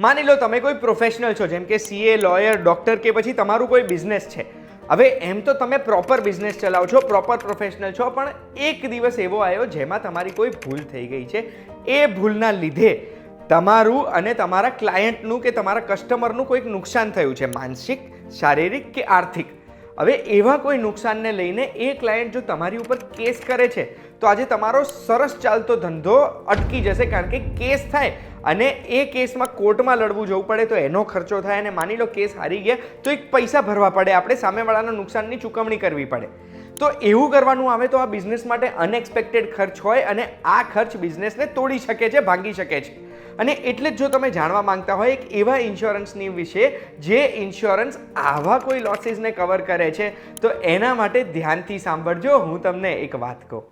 માની લો તમે કોઈ પ્રોફેશનલ છો, જેમ કે સીએ, લોયર, ડૉક્ટર કે પછી તમારું કોઈ બિઝનેસ છે. હવે એમ તો તમે પ્રોપર બિઝનેસ ચલાવો છો, પ્રોપર પ્રોફેશનલ છો, પણ એક દિવસ એવો આવ્યો જેમાં તમારી કોઈ ભૂલ થઈ ગઈ છે. એ ભૂલના લીધે તમારું અને તમારા ક્લાયન્ટનું કે તમારા કસ્ટમરનું કોઈક નુકસાન થયું છે, માનસિક, શારીરિક કે આર્થિક. હવે એવા કોઈ નુકસાનને લઈને એ ક્લાયન્ટ જો તમારી ઉપર કેસ કરે છે તો આજે તમારો સરસ ચાલતો ધંધો અટકી જશે, કારણ કે કેસ થાય અને એ કેસમાં કોર્ટમાં લડવું જવું પડે તો એનો ખર્ચો થાય, અને માની લો કેસ હારી ગયા તો એક પૈસા ભરવા પડે, આપણે સામેવાળાના નુકસાનની ચૂકવણી કરવી પડે. તો એવું કરવાનું આવે તો આ બિઝનેસ માટે અનએક્સપેક્ટેડ ખર્ચ હોય, અને આ ખર્ચ બિઝનેસને તોડી શકે છે, ભાંગી શકે છે. અને એટલે જ જો તમે જાણવા માંગતા હોય એક એવા ઇન્સ્યોરન્સની વિશે જે ઇન્સ્યોરન્સ આવા કોઈ લોસીસને કવર કરે છે, તો એના માટે ધ્યાનથી સાંભળજો. હું તમને એક વાત કહું.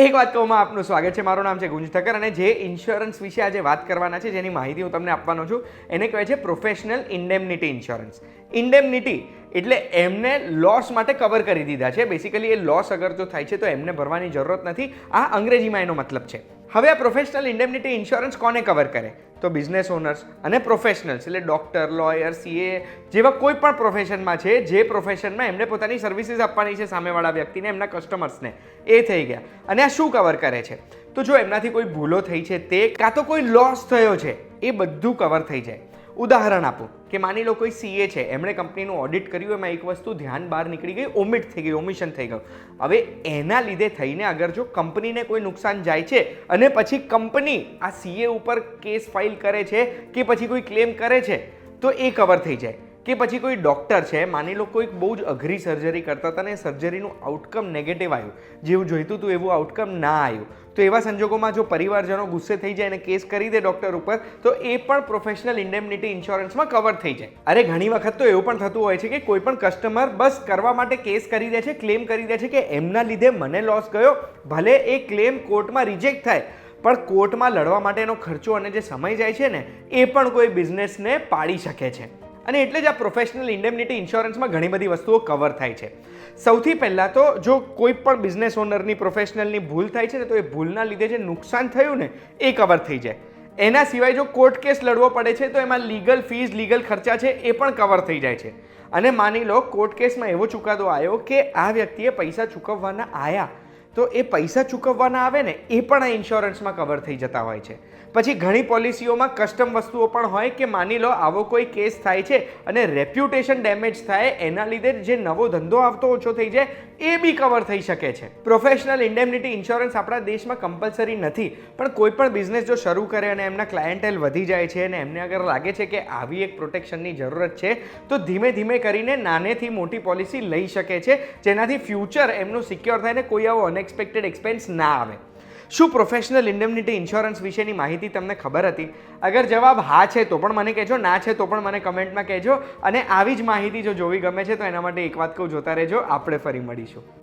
એક વાત કહું, આપનું સ્વાગત છે. મારું નામ છે ગુંજ ઠક્કર, અને જે ઇન્સ્યોરન્સ વિશે આજે વાત કરવાના છે, જેની માહિતી હું તમને આપવાનો છું, એને કહેવાય છે પ્રોફેશનલ ઇન્ડેમનિટી ઇન્સ્યોરન્સ. ઇન્ડેમનિટી એટલે એમને લોસ માટે કવર કરી દીધા છે. બેસિકલી એ લોસ અગર જો થાય છે તો એમને ભરવાની જરૂરત નથી. આ અંગ્રેજીમાં એનો મતલબ છે. હવે આ પ્રોફેશનલ ઇન્ડેમનિટી ઇન્સ્યોરન્સ કોને કવર કરે? તો બિઝનેસ ઓનર્સ અને પ્રોફેશનલ્સ, એટલે ડૉક્ટર, લોયર, સીએ જેવા કોઈ પણ પ્રોફેશનમાં છે, જે પ્રોફેશનમાં એમને પોતાની સર્વિસીસ આપવાની છે સામેવાળા વ્યક્તિને, એમના કસ્ટમર્સને, એ થઈ ગયા. અને આ શું કવર કરે છે? તો જો એમનાથી કોઈ ભૂલો થઈ છે તે, કાં તો કોઈ લોસ થયો છે, એ બધું કવર થઈ જાય. ઉદાહરણ આપું કે માની લો કોઈ સીએ છે, એમણે કંપનીનું ઓડિટ કર્યું, એમાં એક વસ્તુ ધ્યાન બહાર નીકળી ગઈ, ઓમિટ થઈ ગઈ, ઓમિશન થઈ ગયું. હવે એના લીધે થઈને અગર જો કંપનીને કોઈ નુકસાન જાય છે અને પછી કંપની આ સીએ ઉપર કેસ ફાઇલ કરે છે કે પછી કોઈ ક્લેમ કરે છે, તો એ કવર થઈ જાય. કે પછી કોઈ ડૉક્ટર છે, માની લો કોઈક બહુ જ અઘરી સર્જરી કરતા હતા અને સર્જરીનું આઉટકમ નેગેટિવ આવ્યું, જેવું જોઈતું હતું એવું આઉટકમ ના આવ્યું, તો એવા સંજોગોમાં જો પરિવારજનો ગુસ્સે થઈ જાય અને કેસ કરી દે ડૉક્ટર ઉપર, તો એ પણ પ્રોફેશનલ ઇન્ડેમનિટી ઇન્સ્યોરન્સમાં કવર થઈ જાય. અરે ઘણી વખત તો એવું પણ થતું હોય છે કે કોઈ પણ કસ્ટમર બસ કરવા માટે કેસ કરી દે છે, ક્લેમ કરી દે છે કે એમના લીધે મને લોસ ગયો. ભલે એ ક્લેમ કોર્ટમાં રિજેક્ટ થાય, પણ કોર્ટમાં લડવા માટેનો ખર્ચો અને જે સમય જાય છે ને, એ પણ કોઈ બિઝનેસને પાડી શકે છે. અને એટલે જ આ પ્રોફેશનલ ઇન્ડેમનિટી ઇન્સ્યોરન્સમાં ઘણી બધી વસ્તુઓ કવર થાય છે. સૌથી પહેલાં તો જો કોઈ પણ બિઝનેસ ઓનરની, પ્રોફેશનલની ભૂલ થાય છે ને, તો એ ભૂલના લીધે જે નુકસાન થયું ને, એ કવર થઈ જાય. એના સિવાય જો કોર્ટ કેસ લડવો પડે છે તો એમાં લીગલ ફીસ, લીગલ ખર્ચા છે, એ પણ કવર થઈ જાય છે. અને માની લો કોર્ટ કેસમાં એવો ચુકાદો આવ્યો કે આ વ્યક્તિએ પૈસા ચૂકવવાના આવ્યા, તો એ પૈસા ચૂકવવાના આવે ને, એ પણ આ ઇન્સ્યોરન્સમાં કવર થઈ જતા હોય છે. પછી ઘણી પોલિસીઓમાં કસ્ટમ વસ્તુઓ પણ હોય કે માની લો આવો કોઈ કેસ થાય છે અને રેપ્યુટેશન ડેમેજ થાય, એના લીધે જે નવો ધંધો આવતો ઓછો થઈ જાય, એ બી કવર થઈ શકે છે. પ્રોફેશનલ ઇન્ડેમનિટી ઇન્સ્યોરન્સ આપણા દેશમાં કમ્પલસરી નથી, પણ કોઈ પણ બિઝનેસ જો શરૂ કરે અને એમના ક્લાયન્ટેલ વધી જાય છે અને એમને અગર લાગે છે કે આવી એક પ્રોટેક્શનની જરૂરત છે, તો ધીમે ધીમે કરીને નાનેથી મોટી પોલિસી લઈ શકે છે, જેનાથી ફ્યુચર એમનું સિક્યોર થાય ને કોઈ આવો અનએક્સપેક્ટેડ એક્સપેન્સ ના આવે. શું પ્રોફેશનલ ઇન્ડેમનિટી ઇન્સ્યોરન્સ વિશેની માહિતી તમને ખબર હતી? અગર જવાબ હા છે તો પણ મને કહેજો, ના છે તો પણ મને કમેન્ટમાં કહેજો. અને આવી જ માહિતી જો જોવી ગમે છે તો એના માટે એક વાત કહું, જોતા રહેજો. આપણે ફરી મળીશું.